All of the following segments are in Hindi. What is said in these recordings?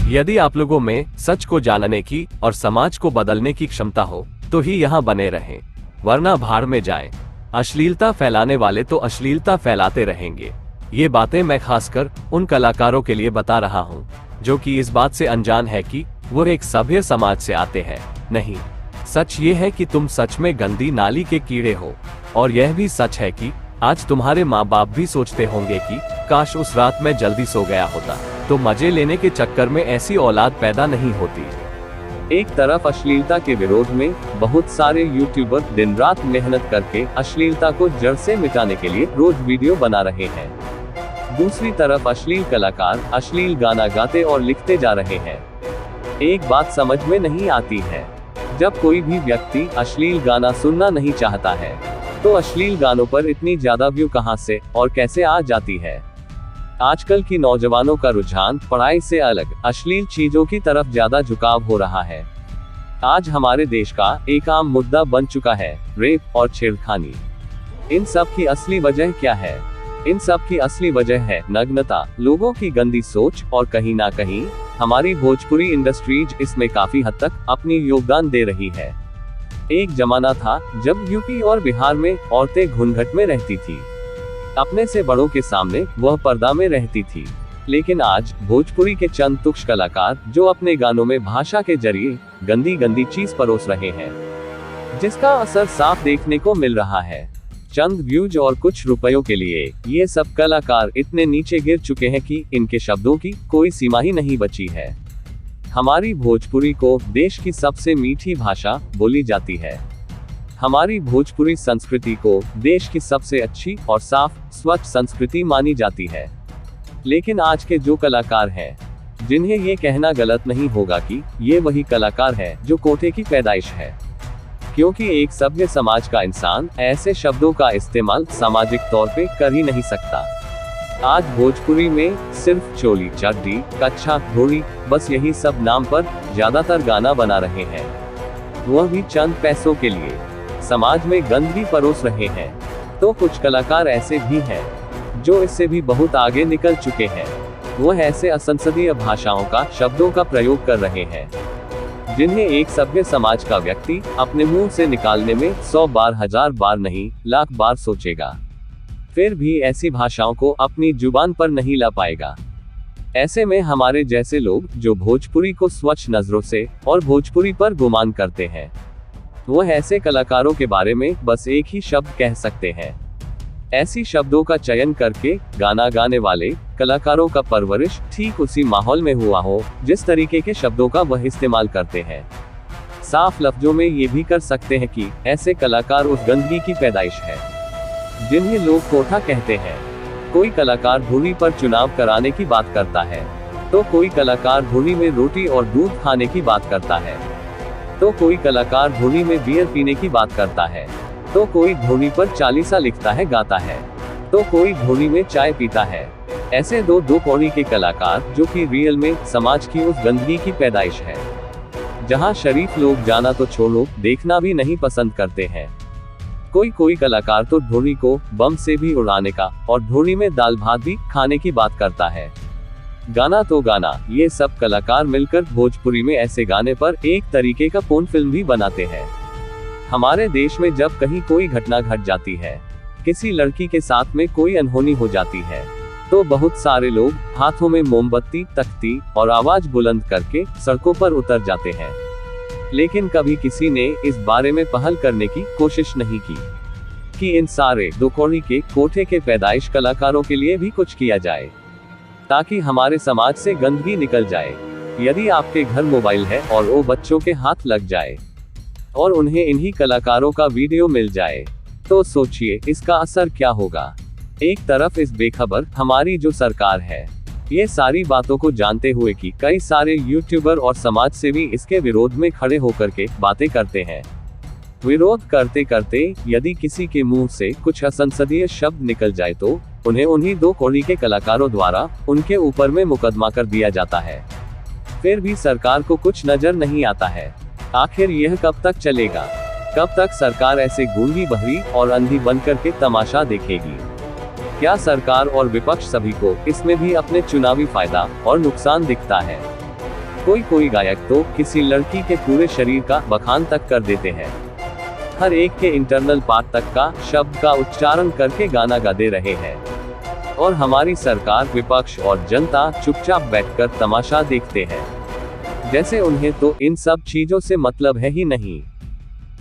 यदि आप लोगों में सच को जानने की और समाज को बदलने की क्षमता हो तो ही यहाँ बने रहें, वरना भाड़ में जाएं। अश्लीलता फैलाने वाले तो अश्लीलता फैलाते रहेंगे। ये बातें मैं खासकर उन कलाकारों के लिए बता रहा हूँ जो कि इस बात से अनजान है कि वो एक सभ्य समाज से आते हैं। नहीं, सच ये है कि तुम सच में गंदी नाली के कीड़े हो। और यह भी सच है कि आज तुम्हारे माँ बाप भी सोचते होंगे कि काश उस रात में जल्दी सो गया होता तो मजे लेने के चक्कर में ऐसी औलाद पैदा नहीं होती। एक तरफ अश्लीलता के विरोध में बहुत सारे यूट्यूबर दिन रात मेहनत करके अश्लीलता को जड़ से मिटाने के लिए रोज वीडियो बना रहे हैं। दूसरी तरफ अश्लील कलाकार अश्लील गाना गाते और लिखते जा रहे हैं। एक बात समझ में नहीं आती है, जब कोई भी व्यक्ति अश्लील गाना सुनना नहीं चाहता है तो अश्लील गानों पर इतनी ज्यादा व्यू कहां से और कैसे आ जाती है। आजकल की नौजवानों का रुझान पढ़ाई से अलग अश्लील चीजों की तरफ ज्यादा झुकाव हो रहा है। आज हमारे देश का एक आम मुद्दा बन चुका है रेप और छेड़खानी। इन सब की असली वजह क्या है? इन सब की असली वजह है नग्नता, लोगों की गंदी सोच और कहीं ना कहीं हमारी भोजपुरी इंडस्ट्रीज इसमें काफी हद तक अपनी योगदान दे रही है। एक जमाना था जब यूपी और बिहार में औरतें घूंघट में रहती थी, अपने से बड़ों के सामने वह पर्दा में रहती थी। लेकिन आज भोजपुरी के चंद तुच्छ कलाकार जो अपने गानों में भाषा के जरिए गंदी गंदी चीज परोस रहे हैं, जिसका असर साफ देखने को मिल रहा है। चंद व्यूज और कुछ रुपयों के लिए ये सब कलाकार इतने नीचे गिर चुके हैं कि इनके शब्दों की कोई सीमा ही नहीं बची है। हमारी भोजपुरी को देश की सबसे मीठी भाषा बोली जाती है। हमारी भोजपुरी संस्कृति को देश की सबसे अच्छी और साफ स्वच्छ संस्कृति मानी जाती है। लेकिन आज के जो कलाकार हैं, जिन्हें ये कहना गलत नहीं होगा कि ये वही कलाकार है जो कोठे की पैदाइश है, क्योंकि एक सभ्य समाज का इंसान ऐसे शब्दों का इस्तेमाल सामाजिक तौर पे कर ही नहीं सकता। आज भोजपुरी में सिर्फ चोली चड्डी कच्छा घोड़ी बस यही सब नाम पर ज्यादातर गाना बना रहे हैं, वह भी चंद पैसों के लिए। समाज में गंदगी परोस रहे हैं। तो कुछ कलाकार ऐसे भी हैं जो इससे भी बहुत आगे निकल चुके हैं। वह ऐसे असंसदीय भाषाओं का शब्दों का प्रयोग कर रहे हैं जिन्हें एक सभ्य समाज का व्यक्ति अपने मुंह से निकालने में 100 बार 1000 बार नहीं लाख बार सोचेगा, फिर भी ऐसी भाषाओं को अपनी जुबान पर नहीं ला पाएगा। ऐसे में हमारे जैसे लोग जो भोजपुरी को स्वच्छ नजरों से और भोजपुरी पर गुमान करते हैं, वह ऐसे कलाकारों के बारे में बस एक ही शब्द कह सकते हैं। ऐसी शब्दों का चयन करके गाना गाने वाले कलाकारों का परवरिश ठीक उसी माहौल में हुआ हो जिस तरीके के शब्दों का वह इस्तेमाल करते हैं। साफ लफ्जों में ये भी कर सकते हैं कि ऐसे कलाकार उस गंदगी की पैदाइश है जिन्हें लोग कोठा कहते हैं। कोई कलाकार धुनी पर चुनाव कराने की बात करता है, तो कोई कलाकार धुनी में रोटी और दूध खाने की बात करता है, तो कोई कलाकार धुनी में बियर पीने की बात करता है, तो कोई धुनी पर चालीसा लिखता है गाता है, तो कोई धुनी में चाय पीता है। ऐसे दो कौड़ी के कलाकार जो कि रियल में समाज की उस गंदगी की पैदाइश है, जहां शरीफ लोग जाना तो छोड़ो देखना भी नहीं पसंद करते हैं। कोई कलाकार तो धुनी को बम से भी उड़ाने का और धुनी में दाल भात भी खाने की बात करता है। गाना तो गाना, ये सब कलाकार मिलकर भोजपुरी में ऐसे गाने पर एक तरीके का पोर्न फिल्म भी बनाते हैं। हमारे देश में जब कहीं कोई घटना घट जाती है, किसी लड़की के साथ में कोई अनहोनी हो जाती है, तो बहुत सारे लोग हाथों में मोमबत्ती तख्ती और आवाज बुलंद करके सड़कों पर उतर जाते हैं। लेकिन कभी किसी ने इस बारे में पहल करने की कोशिश नहीं की कि इन सारे दो कौड़ी के कोठे के पैदाइश कलाकारों के लिए भी कुछ किया जाए, ताकि हमारे समाज से गंदगी निकल जाए। यदि आपके घर मोबाइल है और वो बच्चों के हाथ लग जाए और उन्हें इन्हीं कलाकारों का वीडियो मिल जाए, तो सोचिए इसका असर क्या होगा। एक तरफ इस बेखबर हमारी जो सरकार है, ये सारी बातों को जानते हुए कि कई सारे यूट्यूबर और समाज सेवी इसके विरोध में खड़े होकर के बातें करते हैं। विरोध करते करते यदि किसी के मुंह से कुछ असंसदीय शब्द निकल जाए तो उन्हें उन्हीं दो कौड़ी के कलाकारों द्वारा उनके ऊपर में मुकदमा कर दिया जाता है। फिर भी सरकार को कुछ नजर नहीं आता है। आखिर यह कब तक चलेगा? कब तक सरकार ऐसे गूंगी बहरी और अंधी बनकर के तमाशा देखेगी? क्या सरकार और विपक्ष सभी को इसमें भी अपने चुनावी फायदा और नुकसान दिखता है? कोई कोई गायक तो किसी लड़की के पूरे शरीर का बखान तक कर देते हैं। हर एक के इंटरनल पार्ट तक का शब्द का उच्चारण करके गाना गा दे रहे हैं। और हमारी सरकार, विपक्ष और जनता चुपचाप बैठकर तमाशा देखते हैं, जैसे उन्हें तो इन सब चीजों से मतलब है ही नहीं।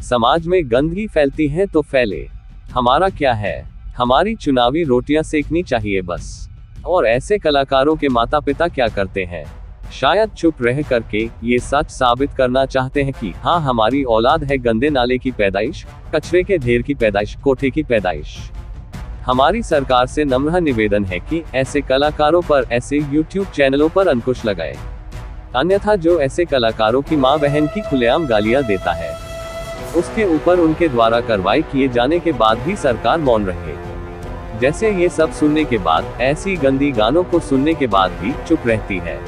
समाज में गंदगी फैलती है तो फैले, हमारा क्या है, हमारी चुनावी रोटियां सेकनी चाहिए बस। और ऐसे कलाकारों के माता पिता क्या करते हैं? शायद चुप रह करके ये सच साबित करना चाहते हैं कि हाँ, हमारी औलाद है गंदे नाले की पैदाइश, कचरे के ढेर की पैदाइश, कोठे की पैदाइश। हमारी सरकार से नम्र निवेदन है कि ऐसे कलाकारों पर, ऐसे YouTube चैनलों पर अंकुश लगाए, अन्यथा जो ऐसे कलाकारों की मां बहन की खुलेआम गालियां देता है, उसके ऊपर उनके द्वारा कार्रवाई किए जाने के बाद भी सरकार मौन रहे। जैसे ये सब सुनने के बाद, ऐसी गंदी गानों को सुनने के बाद भी चुप रहती है।